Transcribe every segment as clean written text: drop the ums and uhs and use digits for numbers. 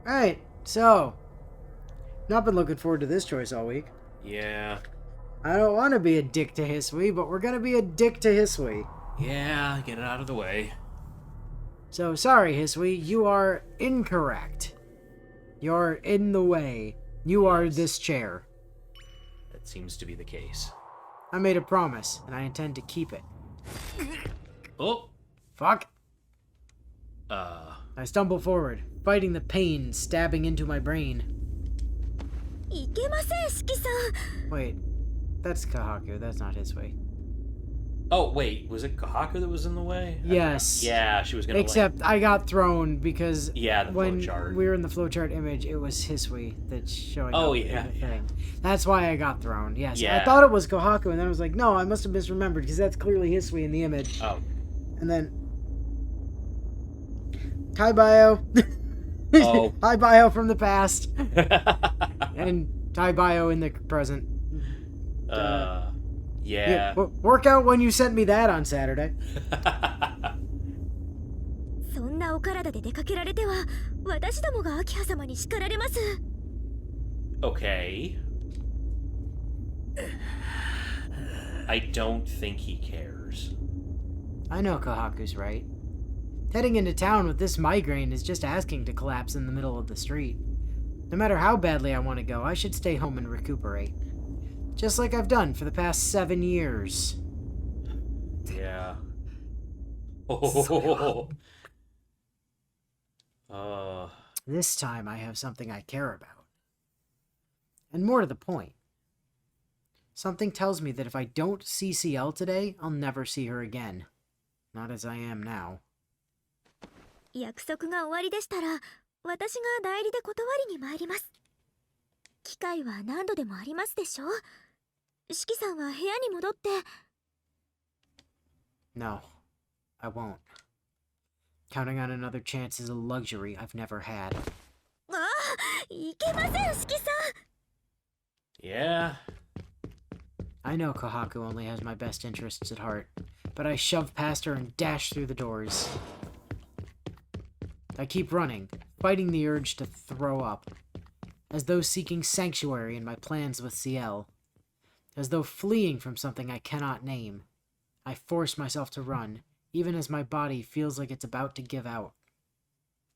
Alright, so. Not been looking forward to this choice all week. Yeah. I don't want to be a dick to Hisui, but we're gonna be a dick to Hisui. Yeah, get it out of the way. So, sorry, Hisui, you are incorrect. You're in the way. You are this chair. That seems to be the case. I made a promise, and I intend to keep it. Oh! Fuck. I stumble forward, fighting the pain stabbing into my brain. Wait, that's Kahaku, that's not Hisui. Oh, wait, was it Kohaku that was in the way? Yes. Yeah, she was gonna Except I got thrown because the when flowchart. we were in the flowchart image, it was Hisui that's showing Oh, up yeah, in the thing. That's why I got thrown, yes. Yeah. I thought it was Kohaku, and then I was like, no, I must have misremembered, because that's clearly Hisui in the image. Oh. And then... Hi, Bio. Oh. Hi, Bio from the past. And hi, Bio in the present. Yeah. Work out when you sent me that on Saturday. Okay. I don't think he cares. I know Kohaku's right. Heading into town with this migraine is just asking to collapse in the middle of the street. No matter how badly I want to go, I should stay home and recuperate. Just like I've done for the past 7 years. Yeah. Oh. This time I have something I care about. And more to the point. Something tells me that if I don't see CL today, I'll never see her again. Not as I am now. 約束が終わりでしたら、私が代理で断りに参ります。機会は何度でもありますでしょ。四季さんは部屋に戻って。No, I won't. Counting on another chance is a luxury I've never had. ああ、いけません、四季さん。Yeah. I know Kohaku only has my best interests at heart, but I shove past her and dash through the doors. I keep running, fighting the urge to throw up, as though seeking sanctuary in my plans with CL, as though fleeing from something I cannot name. I force myself to run, even as my body feels like it's about to give out.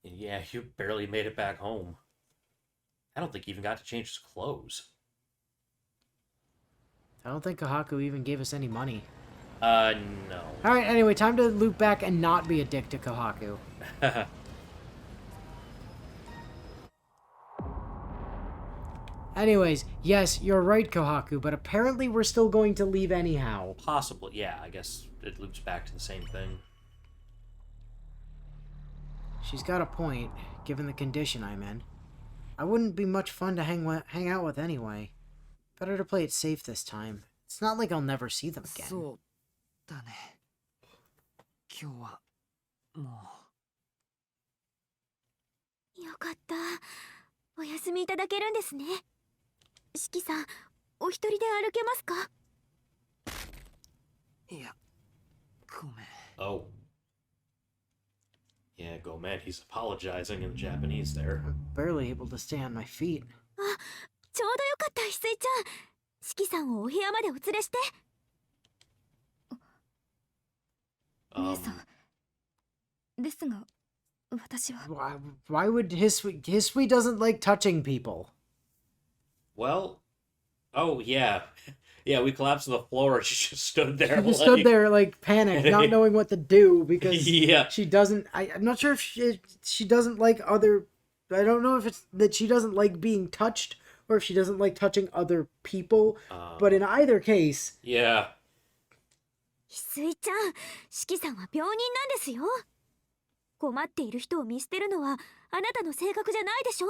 Yeah, you barely made it back home. I don't think you even got to change his clothes. I don't think Kohaku even gave us any money. No. Alright, anyway, time to loop back and not be a dick to Kohaku. Anyways, yes, you're right, Kohaku, but apparently we're still going to leave anyhow. Possibly, yeah, I guess it loops back to the same thing. She's got a point, given the condition I'm in. I wouldn't be much fun to hang out with anyway. Better to play it safe this time. It's not like I'll never see them again. そうだね。今日はもう。よかった。お休みいただけるんですね。四季さん、お一人で歩けますか？いや、ごめん。 Oh. Yeah, go man, he's apologizing in Japanese there. I'm barely able to stay on my feet. あ、ちょうどよかった、翡翠ちゃん。四季さんをお部屋までお連れして。姉さん。ですが、私は。Why would Hisui doesn't like touching people? Well, oh yeah. Yeah, we collapsed to the floor and she just stood there. She just stood there like panicked, not knowing what to do because Yeah. she doesn't. I'm not sure if she doesn't like other. I don't know if it's that she doesn't like being touched or if she doesn't like touching other people. But in either case, Yeah. 翡翠ちゃん、四季さんは病人なんですよ。困っている人を見捨てるのはあなたの性格じゃないでしょ。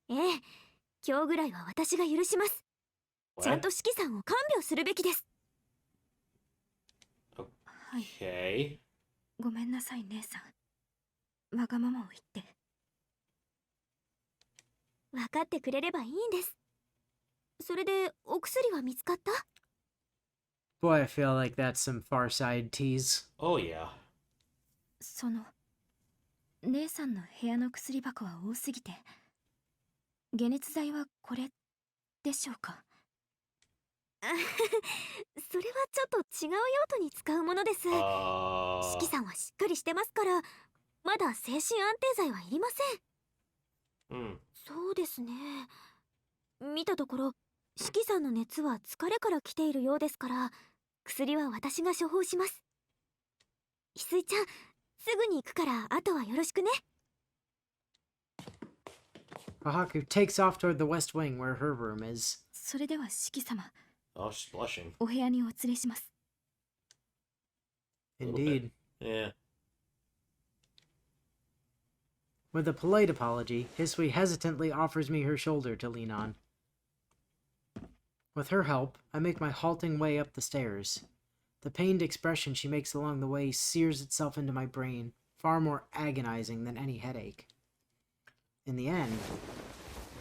ええ、今日ぐらいは私が許します。ちゃんと四季さんを看病するべきです。Okay. ごめんなさい、姉さん。わがままを言って。分かってくれればいいんです。それでお薬は見つかった？ boy, I feel like that's some Far Side tease. Oh yeah. その。姉さんの部屋の薬箱は多すぎて。解熱剤はこれでしょうか？それはちょっと違う用途に使うものです。四季さんはしっかりしてますから、まだ精神安定剤はいりません。そうですね。見たところ、四季さんの熱は疲れから来ているようですから、薬は私が処方します。翡翠ちゃん、すぐに行くからあとはよろしくね。Kohaku takes off toward the west wing where her room is. それでは四季様、 Oh, she's blushing. お部屋にお連れします。 Indeed. Yeah. With a polite apology, Hisui hesitantly offers me her shoulder to lean on. With her help, I make my halting way up the stairs. The pained expression she makes along the way sears itself into my brain, far more agonizing than any headache. In the end,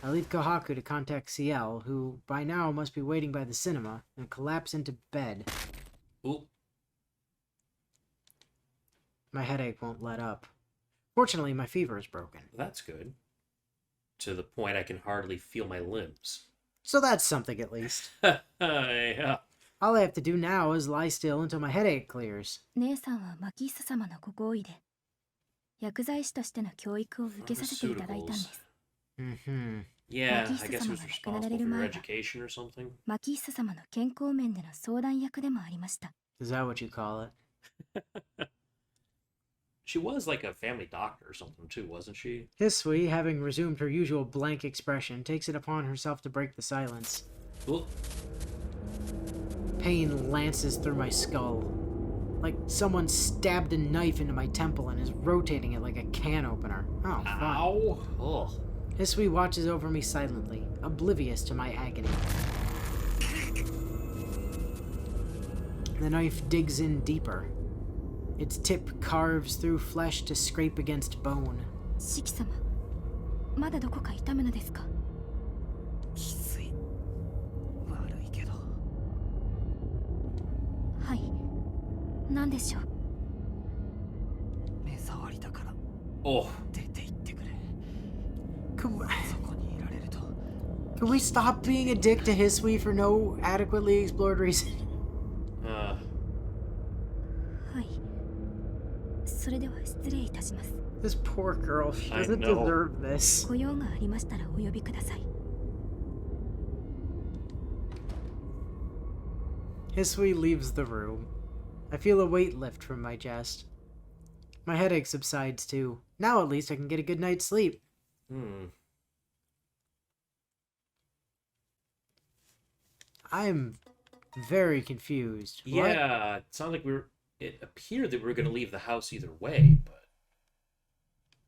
I leave Kohaku to contact CL, who by now must be waiting by the cinema, and collapse into bed. Ooh. My headache won't let up. Fortunately, my fever is broken. That's good. To the point I can hardly feel my limbs. So that's something at least. Yeah. All I have to do now is lie still until my headache clears. 姉さんはマキッサ様のご好意で、薬剤師としての教育を受けさせていただいたんです。 Mm-hmm. Yeah, I guess he was responsible for your education or something. マキッサ様の健康面での相談役でもありました。 Is that what you call it? She was like a family doctor or something too, wasn't she? Hisui, having resumed her usual blank expression, takes it upon herself to break the silence. Ooh. Pain lances through my skull, like someone stabbed a knife into my temple and is rotating it like a can opener. Oh, fun. Ow. Ugh. Hisui watches over me silently, oblivious to my agony. The knife digs in deeper. Its tip carves through flesh to scrape against bone. 四季様、まだどこか痛むのですか？きつい。悪いけど。はい。何でしょう？目障りだから Oh. 出て行ってくれ。 Can そこにいられると。 we stop being a dick to Hisui for no adequately explored reason? はい。それでは失礼いたします。 This poor girl, she I doesn't know. deserve this. ご用がありましたらお呼びください。 Hisui leaves the room. I feel a weight lift from my chest. My headache subsides too. Now at least I can get a good night's sleep. I'm very confused. What? Yeah, it sounded like it appeared that we were going to leave the house either way, but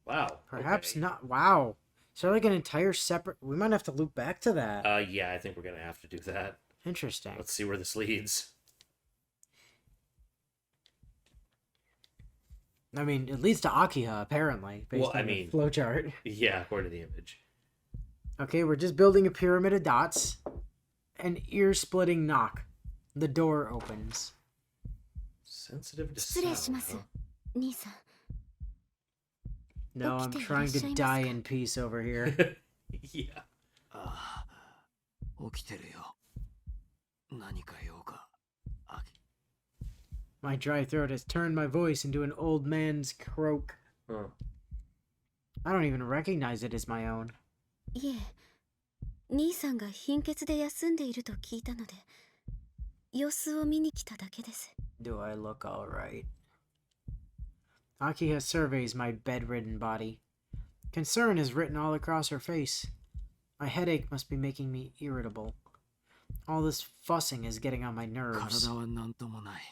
wow. Perhaps okay. not. Wow. So like an entire separate... We might have to loop back to that. Yeah, I think we're going to have to do that. Interesting. Let's see where this leads. I mean, it leads to Akiha, apparently, based on the flowchart. Yeah, according to the image. Okay, we're just building a pyramid of dots. An ear-splitting knock. The door opens. Sensitive to 失礼しま sound, す huh?。兄さん。 No, I'm Okay, trying to shame die us. in peace over here. Yeah. ああ、起きてるよ。何か用か。あ My dry throat has turned my voice into an old man's croak. Huh. I don't even recognize it as my own. いえ、兄さんが貧血で休んでいると聞いたので、様子を見に来ただけです。 Do I look alright? Akiha surveys my bedridden body. Concern is written all across her face. My headache must be making me irritable. All this fussing is getting on my nerves. 体は何ともない。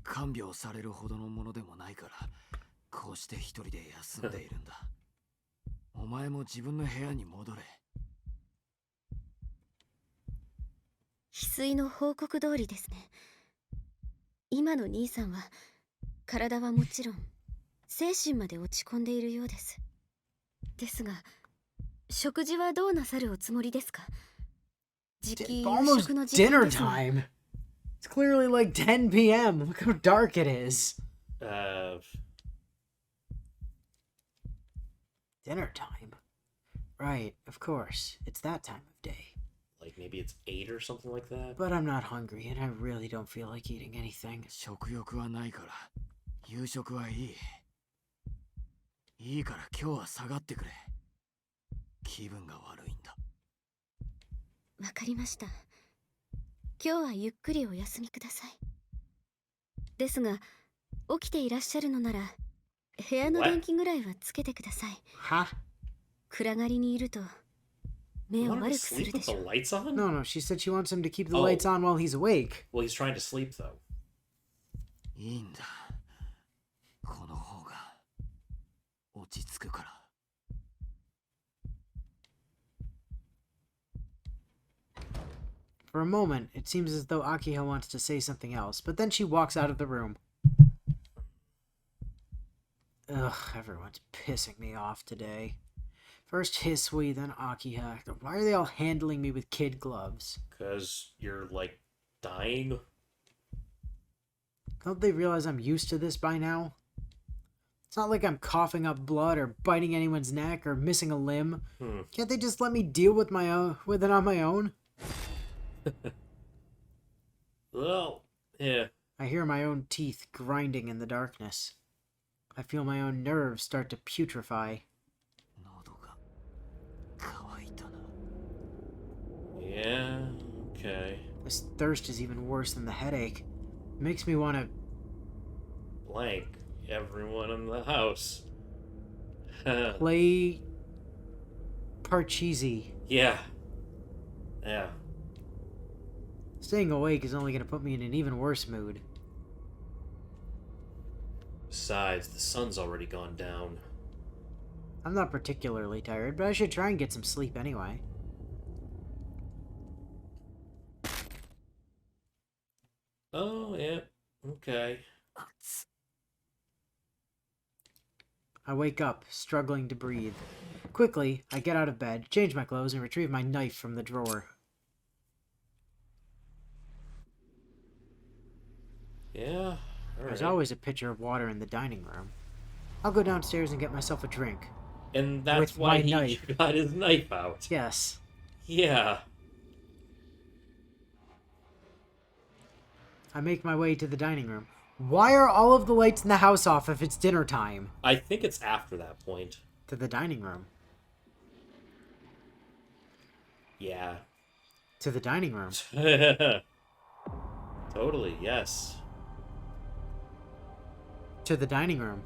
看病されるほどのものでもないから、こうして一人で休んでいるんだ。お前も自分の部屋に戻れ。翡翠の報告通りですね。今の兄さんは、体はもちろん、精神まで落ち込んでいるようです。ですが、食事はどうなさるおつもりですか？時期夕 Almost 食の時間 dinner ですが。 time! It's clearly like 10 p.m. Look how dark it is. Dinner time? Right, of course. It's that time of day. Like maybe it's 8 or something like that. But I'm not hungry, and I really don't feel like eating anything. 食欲はないから、夕食はいい。いいから今日は下がってくれ。気分が悪いんだ。わかりました。今日はゆっくりお休みください。ですが、起きていらっしゃるのなら、部屋の電気ぐらいはつけてください。Huh? 暗がりにいると、目 You を want him 悪 to くする sleep で with し the ょう。 lights on? No, no, she said she wants him to keep the Oh. lights on while he's awake. Well, he's trying to sleep though. いいんだ。この方が落ち着くから。For a moment, it seems as though Akiha wants to say something else, but then she walks out of the room. Ugh, everyone's pissing me off today. First Hisui, then Akiha. Why are they all handling me with kid gloves? Because you're like dying. Don't they realize I'm used to this by now? It's not like I'm coughing up blood or biting anyone's neck or missing a limb. Can't they just let me deal with it on my own? Well, yeah. I hear my own teeth grinding in the darkness. I feel my own nerves start to putrefy. 喉が渇いたな。 Yeah, okay. This thirst is even worse than the headache. It makes me want to... Blank everyone in the house. play... Parcheesi. Yeah. Yeah. Staying awake is only going to put me in an even worse mood. Besides, the sun's already gone down. I'm not particularly tired, but I should try and get some sleep anyway. Oh, yeah. Okay. 熱っ。 I wake up, struggling to breathe. Quickly, I get out of bed, change my clothes, and retrieve my knife from the drawer. Yeah. There's Alright. always a pitcher of water in the dining room. I'll go downstairs and get myself a drink. And that's with why my he knife. got his knife out. Yes. Yeah. I make my way to the dining room. Why are all of the lights in the house off if it's dinner time? I think it's after that point. To the dining room. Yeah. To the dining room. Totally, yes. To the dining room.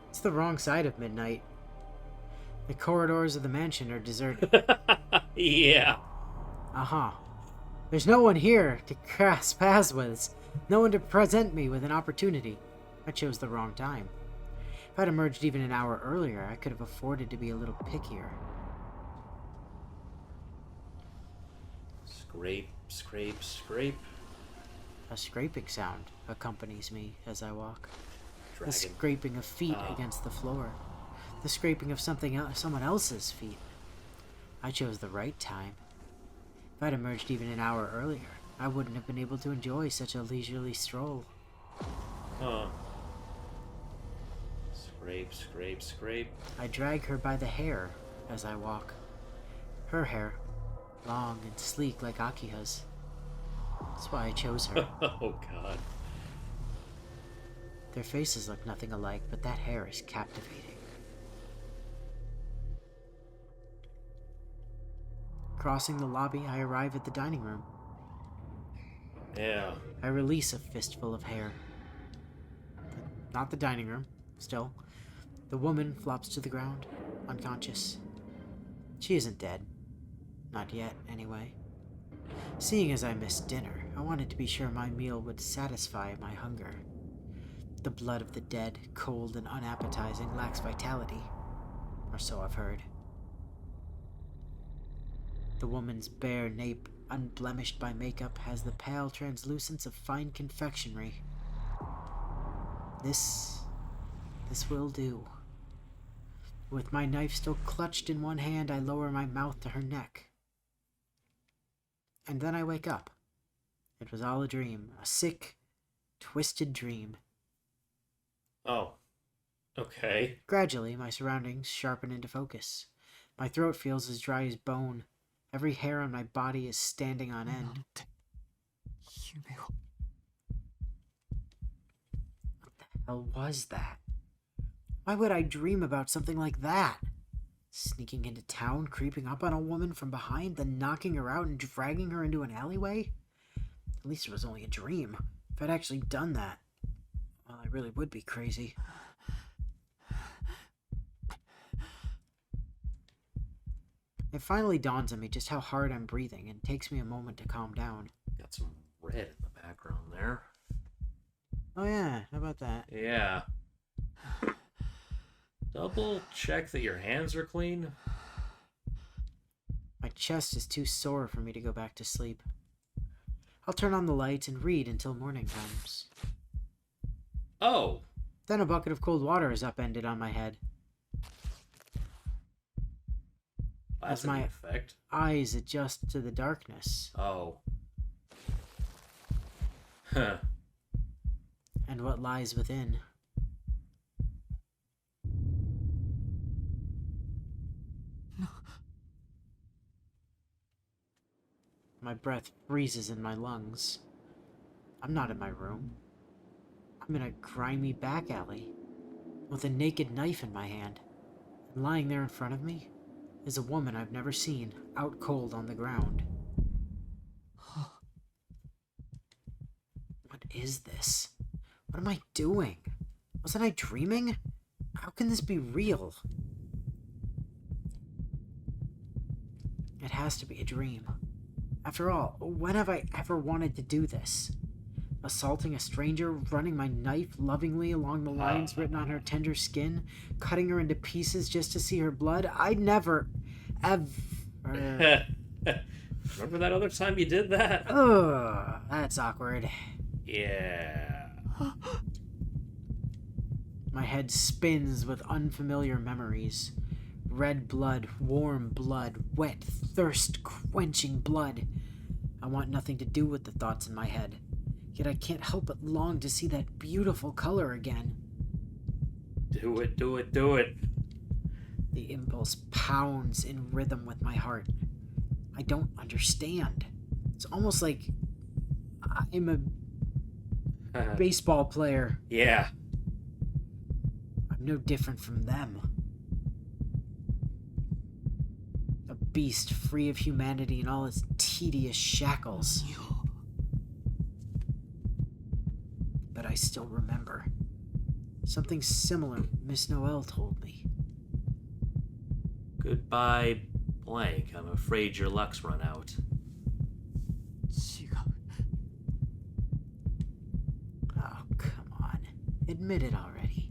It's the wrong side of midnight. The corridors of the mansion are deserted. Yeah. Uh-huh. There's no one here to cross paths with. No one to present me with an opportunity. I chose the wrong time. If I'd emerged even an hour earlier, I could have afforded to be a little pickier. Scrape, scrape, scrape. A scraping sound accompanies me as I walk. The Dragon. scraping of feet Oh. against the floor. The scraping of someone else's feet. I chose the right time. If I'd emerged even an hour earlier, I wouldn't have been able to enjoy such a leisurely stroll. Huh. Scrape, scrape, scrape. I drag her by the hair as I walk. Her hair, long and sleek like Akiha's. That's why I chose her. Oh, God. Their faces look nothing alike, but that hair is captivating. Crossing the lobby, I arrive at the dining room. Yeah. I release a fistful of hair. But not the dining room, still. The woman flops to the ground, unconscious. She isn't dead. Not yet, anyway. Seeing as I missed dinner, I wanted to be sure my meal would satisfy my hunger. The blood of the dead, cold and unappetizing, lacks vitality. Or so I've heard. The woman's bare nape, unblemished by makeup, has the pale translucence of fine confectionery. This will do. With my knife still clutched in one hand, I lower my mouth to her neck. And then I wake up. It was all a dream, a sick, twisted dream. Oh. Okay. Gradually, my surroundings sharpen into focus. My throat feels as dry as bone. Every hair on my body is standing on なん end. て夢を Hell was that? Why would I dream about something like that? Sneaking into town, creeping up on a woman from behind, then knocking her out and dragging her into an alleyway? At least it was only a dream. If I'd actually done that, well, I really would be crazy. It finally dawns on me just how hard I'm breathing and takes me a moment to calm down. Got some red in the background there. Oh yeah, how about that? Yeah. Double check that your hands are clean. My chest is too sore for me to go back to sleep. I'll turn on the lights and read until morning comes. Oh. Then a bucket of cold water is upended on my head. That's As a my neat effect. eyes adjust to the darkness Oh. Huh. and what lies within. My breath freezes in my lungs. I'm not in my room. I'm in a grimy back alley with a naked knife in my hand. And lying there in front of me is a woman I've never seen, out cold on the ground. What is this? What am I doing? Wasn't I dreaming? How can this be real? It has to be a dream. After all, when have I ever wanted to do this? Assaulting a stranger, running my knife lovingly along the lines written on her tender skin, cutting her into pieces just to see her blood? I never, ever... Remember that other time you did that? Ugh, that's awkward. Yeah. My head spins with unfamiliar memories. Red blood, warm blood, wet, thirst-quenching blood. I want nothing to do with the thoughts in my head. Yet I can't help but long to see that beautiful color again. Do it, do it, do it. The impulse pounds in rhythm with my heart. I don't understand. It's almost like I'm a baseball player. Yeah. I'm no different from them. A beast free of humanity and all its tedious shackles. But I still remember. Something similar Miss Noel told me. Goodbye, blank. I'm afraid your luck's run out. 違う Oh, come on. Admit it already.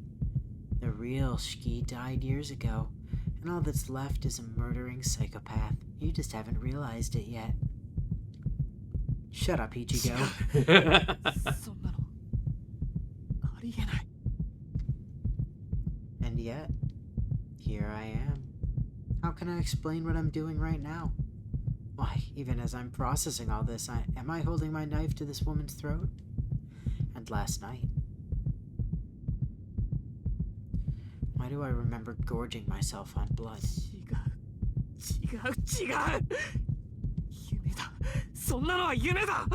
The real Shiki died years ago, and all that's left is a murdering psychopath. You just haven't realized it yet. Shut up, Ichigo. そんなのありえない And yet, here I am. How can I explain what I'm doing right now? Why, even as I'm processing all this, am I holding my knife to this woman's throat? And last night, why do I remember gorging myself on blood? 違う夢だそんなのは夢だ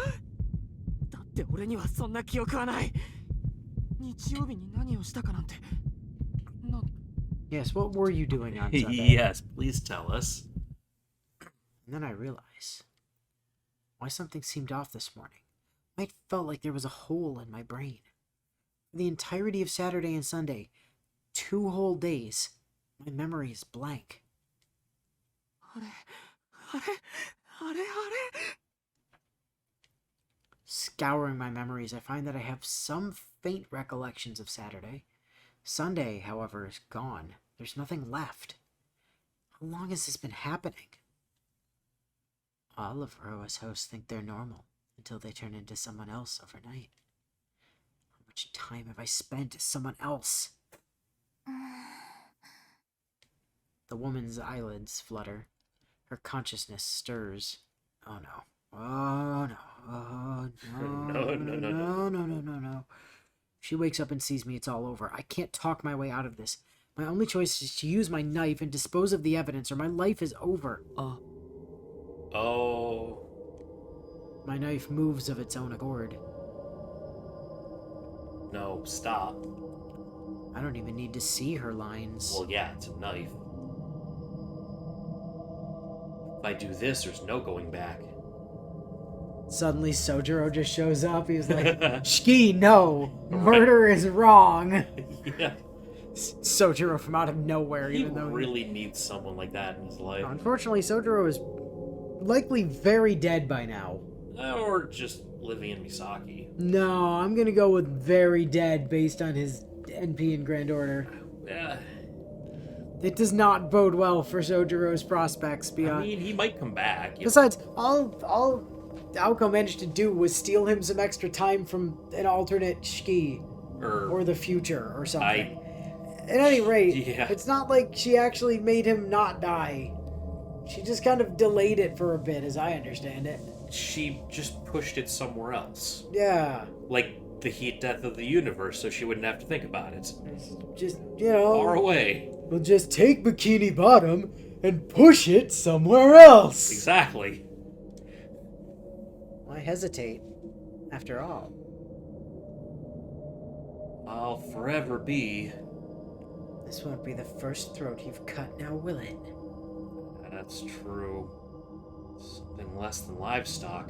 だって俺にはそんな記憶はない日曜日に何をしたかなんて Yes, what were you doing on Sunday? Yes, please tell us. And then I realize why something seemed off this morning. I felt like there was a hole in my brain. For the entirety of Saturday and Sunday, 2 whole days, my memory is blank. あれ Scouring my memories, I find that I have some faint recollections of Saturday. Sunday, however, is gone. There's nothing left. How long has this been happening? All of Roa's hosts think they're normal until they turn into someone else overnight. How much time have I spent as someone else? The woman's eyelids flutter. Her consciousness stirs. Oh no. Oh no. Oh no. No. No. She wakes up and sees me, it's all over. I can't talk my way out of this. My only choice is to use my knife and dispose of the evidence, or my life is over. Oh. My knife moves of its own accord. No, stop. I don't even need to see her lines. Well, yeah, it's a knife. If I do this, there's no going back. Suddenly, Sojiro just shows up. He's like, Shiki, no! Murder is wrong! Yeah. Sojiro from out of nowhere, He even though... really needs someone like that in his life. Unfortunately, Sojiro is likely very dead by now. Or just living in Misaki. No, I'm gonna go with very dead based on his NP in Grand Order. Yeah. It does not bode well for Sojiro's prospects I beyond... mean, he might come back. Besides, all Aoko managed to do was steal him some extra time from an alternate Shiki. Or the future, or something. At any rate, yeah. It's not like she actually made him not die. She just kind of delayed it for a bit, as I understand it. She just pushed it somewhere else. Yeah. Like the heat death of the universe, so she wouldn't have to think about it. It's just, you know... Far away. We'll just take Bikini Bottom and push it somewhere else. Exactly. Why hesitate, after all? I'll forever be... This won't be the first throat you've cut now, will it? That's true. Something less than livestock.